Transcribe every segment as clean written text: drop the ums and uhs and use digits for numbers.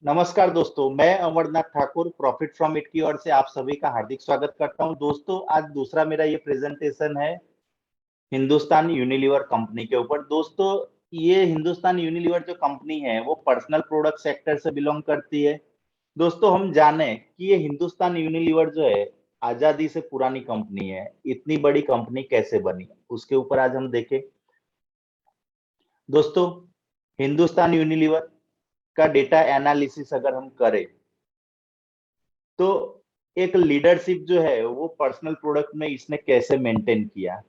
नमस्कार दोस्तों, मैं Amarnath Thakur profit from it की ओर से आप सभी का हार्दिक स्वागत करता हूं। दोस्तों, आज दूसरा मेरा ये प्रेजेंटेशन है हिंदुस्तान यूनिलीवर कंपनी के ऊपर। दोस्तों, ये हिंदुस्तान यूनिलीवर जो कंपनी है वो पर्सनल प्रोडक्ट सेक्टर से बिलोंग करती है। दोस्तों, हम जाने कि ये हिंदुस्तान यूनिलीवर जो है आजादी से पुरानी कंपनी है। इतनी बड़ी कंपनी कैसे बनी, उसके ऊपर आज हम देखें। दोस्तों, हिंदुस्तान यूनिलीवर का डेटा एनालिसिस अगर हम करें तो एक लीडरशिप जो है वो पर्सनल प्रोडक्ट में इसने कैसे मेंटेन किया।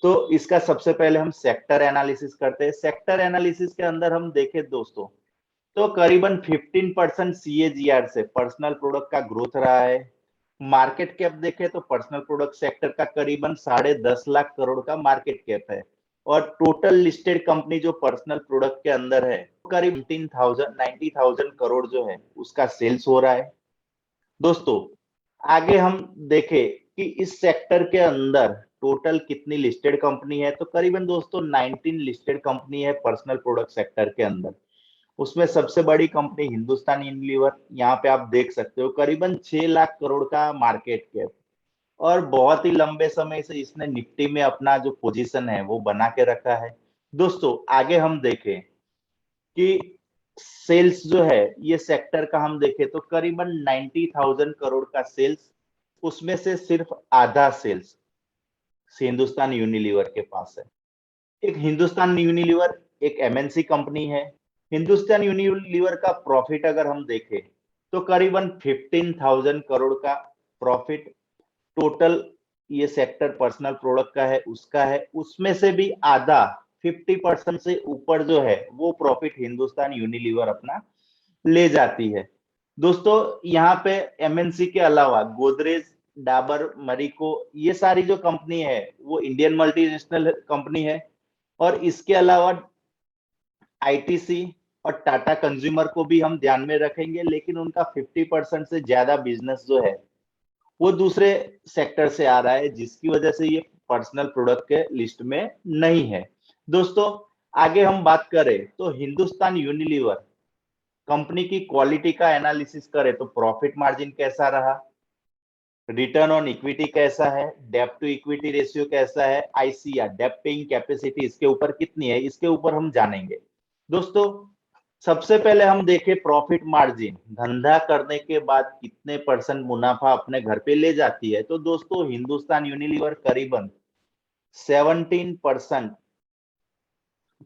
तो इसका सबसे पहले हम सेक्टर एनालिसिस करते हैं। सेक्टर एनालिसिस के अंदर हम देखें दोस्तों, तो करीबन 15% सीएजीआर से पर्सनल प्रोडक्ट का ग्रोथ रहा है। मार्केट कैप देखें तो पर्सनल प्रोडक्ट सेक्टर का करीबन 10.5 लाख करोड़ का मार्केट कैप है। और टोटल लिस्टेड कंपनी जो पर्सनल प्रोडक्ट के अंदर है करीब 90,000 करोड़ जो है उसका सेल्स हो रहा है। दोस्तों, आगे हम देखें कि इस सेक्टर के अंदर टोटल कितनी लिस्टेड कंपनी है, तो करीबन दोस्तों 19 लिस्टेड कंपनी है पर्सनल प्रोडक्ट सेक्टर के अंदर। उसमें सबसे बड़ी कंपनी हिंदुस्तान यूनिलीवर, यहाँ पे आप देख सकते हो करीबन 6 लाख करोड़ का मार्केट कैप। और बहुत ही लंबे समय से इसने निफ्टी में अपना जो पोजीशन है वो बना के रखा है। दोस्तों, आगे हम देखें कि सेल्स जो है ये सेक्टर का हम देखें तो करीबन 90,000 करोड़ का सेल्स, उसमें से सिर्फ आधा सेल्स हिंदुस्तान यूनिलीवर के पास है। एक हिंदुस्तान यूनिलीवर एक एमएनसी कंपनी है। हिंदुस्तान यूनिलीवर का प्रॉफिट अगर हम देखें तो करीबन 15,000 करोड़ का प्रॉफिट टोटल ये सेक्टर पर्सनल प्रोडक्ट का है, उसका है। उसमें से भी आधा 50% से ऊपर जो है वो प्रॉफिट हिंदुस्तान यूनिलीवर अपना ले जाती है। दोस्तों, यहाँ पे एमएनसी के अलावा गोदरेज, डाबर, मरिको, ये सारी जो कंपनी है वो इंडियन मल्टीनेशनल कंपनी है। और इसके अलावा आईटीसी और टाटा कंज्यूमर को भी हम ध्यान में रखेंगे, लेकिन उनका 50% से ज्यादा बिजनेस जो है वो दूसरे सेक्टर से आ रहा है, जिसकी वजह से ये पर्सनल प्रोडक्ट के लिस्ट में नहीं है। दोस्तों, आगे हम बात करें तो हिंदुस्तान यूनिलीवर कंपनी की क्वालिटी का एनालिसिस करें तो प्रॉफिट मार्जिन कैसा रहा, रिटर्न ऑन इक्विटी कैसा है, डेब्ट टू इक्विटी रेशियो कैसा है, आईसीआर डेब्ट पेइंग कैपेसिटी इसके ऊपर कितनी है, इसके ऊपर हम जानेंगे। दोस्तों, सबसे पहले हम देखें प्रॉफिट मार्जिन धंधा करने के बाद कितने परसेंट मुनाफा अपने घर पे ले जाती है। तो दोस्तों, हिंदुस्तान यूनिलीवर करीबन 17%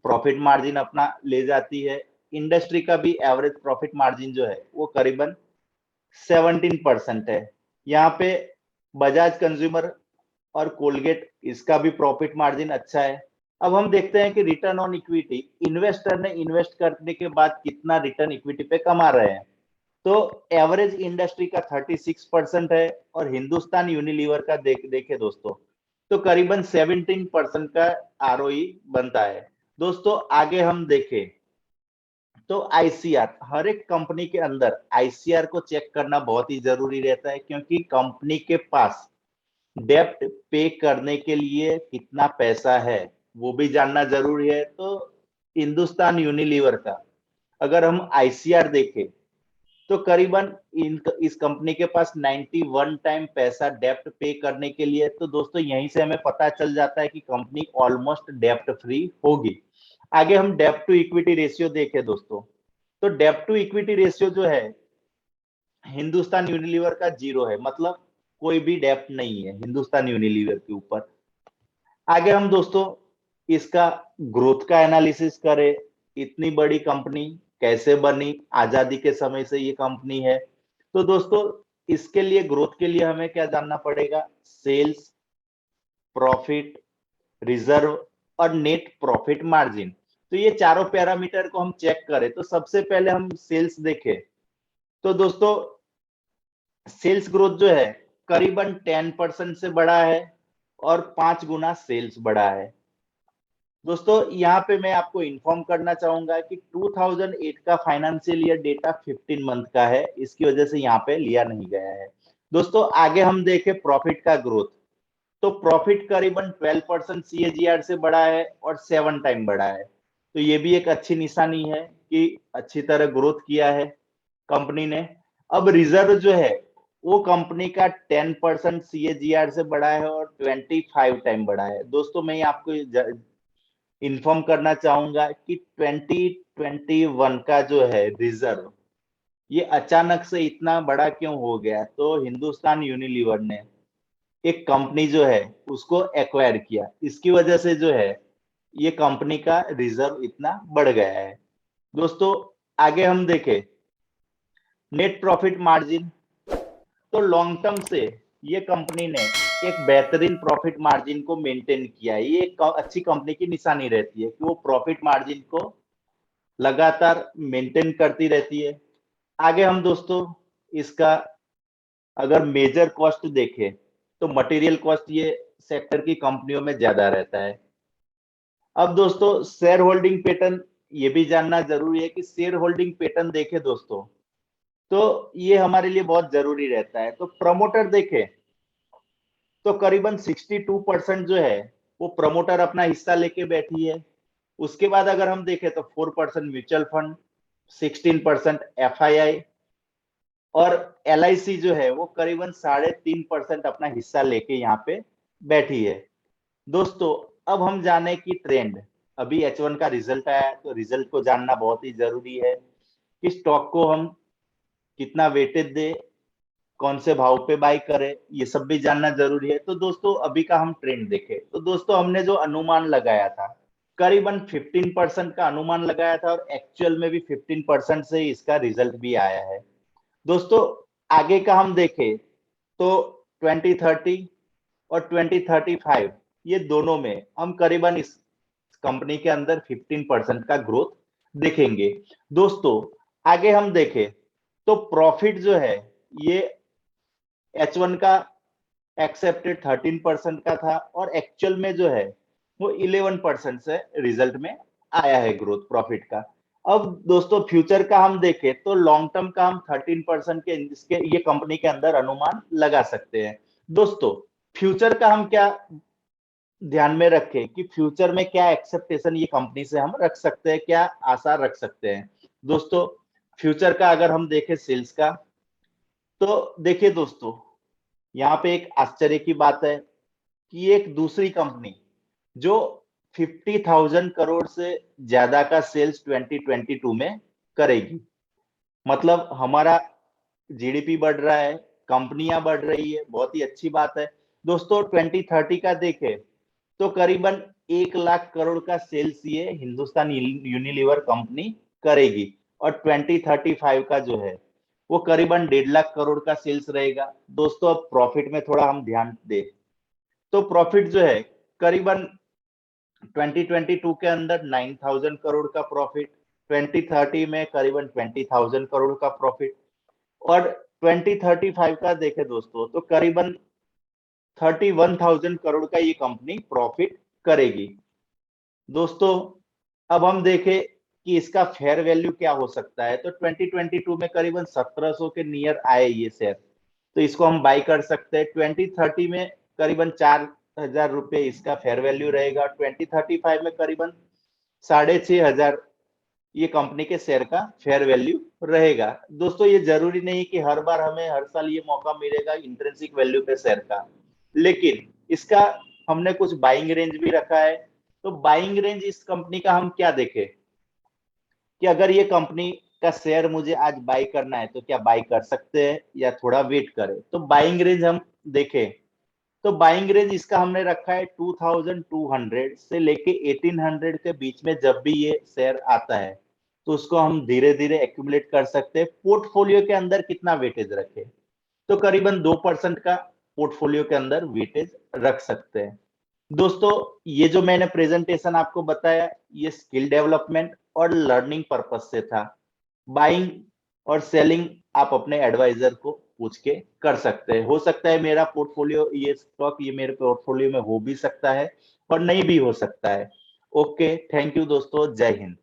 प्रॉफिट मार्जिन अपना ले जाती है। इंडस्ट्री का भी एवरेज प्रॉफिट मार्जिन जो है वो करीबन 17% है। यहाँ पे बजाज कंज्यूमर और कोलगेट इसका भी प्रॉफिट मार्जिन अच्छा है। अब हम देखते हैं कि रिटर्न ऑन इक्विटी इन्वेस्टर ने इन्वेस्ट करने के बाद कितना रिटर्न इक्विटी पे कमा रहे हैं। तो एवरेज इंडस्ट्री का 36% है और हिंदुस्तान यूनिलीवर का देखे दोस्तों तो करीबन 17% का आरओई बनता है। दोस्तों, आगे हम देखें तो आईसीआर, हर एक कंपनी के अंदर आईसीआर को चेक करना बहुत ही जरूरी रहता है, क्योंकि कंपनी के पास डेप्ट पे करने के लिए कितना पैसा है वो भी जानना जरूरी है। तो हिंदुस्तान यूनिलीवर का अगर हम आईसीआर देखें तो करीबन इस कंपनी के पास 91 टाइम पैसा डेप्ट पे करने के लिए। तो दोस्तों, यहीं से हमें पता चल जाता है कि कंपनी ऑलमोस्ट डेप्ट फ्री होगी। आगे हम डेप्ट टू इक्विटी रेशियो देखें दोस्तों, तो डेप्ट टू इक्विटी रेशियो जो है हिंदुस्तान यूनिलीवर का जीरो है, मतलब कोई भी डेप्ट नहीं है हिंदुस्तान यूनिलीवर के ऊपर। आगे हम दोस्तों इसका ग्रोथ का एनालिसिस करें, इतनी बड़ी कंपनी कैसे बनी, आजादी के समय से ये कंपनी है। तो दोस्तों, इसके लिए ग्रोथ के लिए हमें क्या जानना पड़ेगा, सेल्स, प्रॉफिट, रिजर्व और नेट प्रॉफिट मार्जिन। तो ये चारों पैरामीटर को हम चेक करें तो सबसे पहले हम सेल्स देखें तो दोस्तों सेल्स ग्रोथ जो है करीबन 10% से बढ़ा है और 5 गुना सेल्स बढ़ा है। दोस्तों, यहाँ पे मैं आपको इन्फॉर्म करना चाहूंगा कि 2008 का फाइनेंशियल ईयर डेटा 15 मंथ का है, इसकी वजह से यहाँ पे लिया नहीं गया है। दोस्तों, आगे हम देखें प्रॉफिट का ग्रोथ, तो प्रॉफिट करीबन 12% सीएजीआर से बढ़ा है और 7 टाइम बढ़ा है। तो ये भी एक अच्छी निशानी है कि अच्छी तरह ग्रोथ किया है कंपनी ने। अब रिजर्व जो है वो कंपनी का 10% CAGR से बढ़ा है और 25 टाइम बढ़ा है। दोस्तों मैं आपको इन्फॉर्म करना चाहूंगा कि 2021 का जो है रिजर्व ये अचानक से इतना बड़ा क्यों हो गया। तो हिंदुस्तान यूनिलीवर ने एक कंपनी जो है उसको एक्वायर किया, इसकी वजह से जो है ये कंपनी का रिजर्व इतना बढ़ गया है। दोस्तों आगे हम देखें नेट प्रॉफिट मार्जिन, तो लॉन्ग टर्म से ये कंपनी ने एक बेहतरीन प्रॉफिट मार्जिन को मेंटेन किया है। ये एक अच्छी कंपनी की निशानी रहती है कि वो प्रॉफिट मार्जिन को लगातार मेंटेन करती रहती है। आगे हम दोस्तों इसका अगर मेजर कॉस्ट देखें तो मटेरियल कॉस्ट ये सेक्टर की कंपनियों में ज्यादा रहता है। अब दोस्तों शेयर होल्डिंग पैटर्न ये भी जानना जरूरी है कि शेयर होल्डिंग पैटर्न देखें दोस्तों तो ये हमारे लिए बहुत जरूरी रहता है। तो प्रमोटर देखें तो करीबन 62% जो है वो प्रमोटर अपना हिस्सा लेके बैठी है। उसके बाद अगर हम देखें तो 4% म्यूचुअल फंड, 16% FII और LIC जो है वो करीबन 3.5% अपना हिस्सा लेके यहाँ पे बैठी है। दोस्तों अब हम जाने की ट्रेंड, अभी H1 का रिजल्ट आया तो रिजल्ट को जानना बहुत ही जरूरी है कि स्टॉक को हम कितना वेटेज दे, कौन से भाव पे बाई करें, ये सब भी जानना जरूरी है। तो दोस्तों अभी का हम ट्रेंड देखें तो दोस्तों हमने जो अनुमान लगाया था करीबन 15% का अनुमान लगाया था और एक्चुअल में भी 15% से ही इसका रिजल्ट भी आया है। दोस्तों आगे का हम देखें तो 2030 और 2035 ये दोनों में हम करीबन इस कंपनी के अंदर 15% का ग्रोथ देखेंगे। दोस्तों आगे हम देखें तो प्रॉफिट जो है ये H1 का एक्सेप्टेड 13% का था और एक्चुअल में जो है वो 11% से रिजल्ट में आया है ग्रोथ प्रॉफिट का। अब दोस्तों फ्यूचर का हम देखें तो लॉन्ग टर्म का हम 13% के इसके ये कंपनी के अंदर अनुमान लगा सकते हैं। दोस्तों फ्यूचर का हम क्या ध्यान में रखें कि फ्यूचर में क्या एक्सेप्टेशन ये कंपनी से हम रख सकते हैं, क्या आशा रख सकते हैं। दोस्तों फ्यूचर का अगर हम देखें सेल्स का तो देखिए दोस्तों यहाँ पे एक आश्चर्य की बात है कि एक दूसरी कंपनी जो 50,000 करोड़ से ज्यादा का सेल्स 2022 में करेगी, मतलब हमारा GDP बढ़ रहा है, कंपनियां बढ़ रही है, बहुत ही अच्छी बात है। दोस्तों 2030 का देखें तो करीबन 1 लाख करोड़ का सेल्स ये हिंदुस्तान यूनिलीवर कंपनी करेगी और 2035 का जो है वो करीबन 1.5 लाख करोड़ का सेल्स रहेगा। दोस्तों अब प्रॉफिट में थोड़ा हम ध्यान दें तो प्रॉफिट जो है करीबन 2022 के अंदर 9,000 करोड़ का प्रॉफिट, 2030 में करीबन 20,000 करोड़ का प्रॉफिट और 2035 का देखें दोस्तों तो करीबन 31,000 करोड़ का ये कंपनी प्रॉफिट करेगी। दोस्तों अब हम देखें कि इसका फेयर वैल्यू क्या हो सकता है तो 2022 में करीबन 1700 के नियर आए ये शेयर, तो इसको हम बाई कर सकते हैं। 2030 में करीबन 4,000 रुपये इसका फेयर वैल्यू रहेगा, 2035 में करीबन 6,500 ये कंपनी के शेयर का फेयर वैल्यू रहेगा। दोस्तों ये जरूरी नहीं कि हर बार हमें हर साल ये मौका मिलेगा इंट्रिंसिक वैल्यू पे शेयर का, लेकिन इसका हमने कुछ बाइंग रेंज भी रखा है। तो बाइंग रेंज इस कंपनी का हम क्या देखें कि अगर ये कंपनी का शेयर मुझे आज बाई करना है तो क्या बाई कर सकते हैं या थोड़ा वेट करें। तो बाइंग रेंज हम देखें तो बाइंग रेंज इसका हमने रखा है 2200 से लेके 1800 के बीच में। जब भी ये शेयर आता है तो उसको हम धीरे धीरे एक्यूमुलेट कर सकते हैं। पोर्टफोलियो के अंदर कितना वेटेज रखे तो करीबन 2% का पोर्टफोलियो के अंदर वेटेज रख सकते हैं। दोस्तों ये जो मैंने प्रेजेंटेशन आपको बताया ये स्किल डेवलपमेंट और लर्निंग पर्पस से था। बाइंग और सेलिंग आप अपने एडवाइजर को पूछ के कर सकते हैं। हो सकता है मेरा पोर्टफोलियो ये स्टॉक ये मेरे पोर्टफोलियो में हो भी सकता है और नहीं भी हो सकता है। ओके थैंक यू दोस्तों, जय हिंद।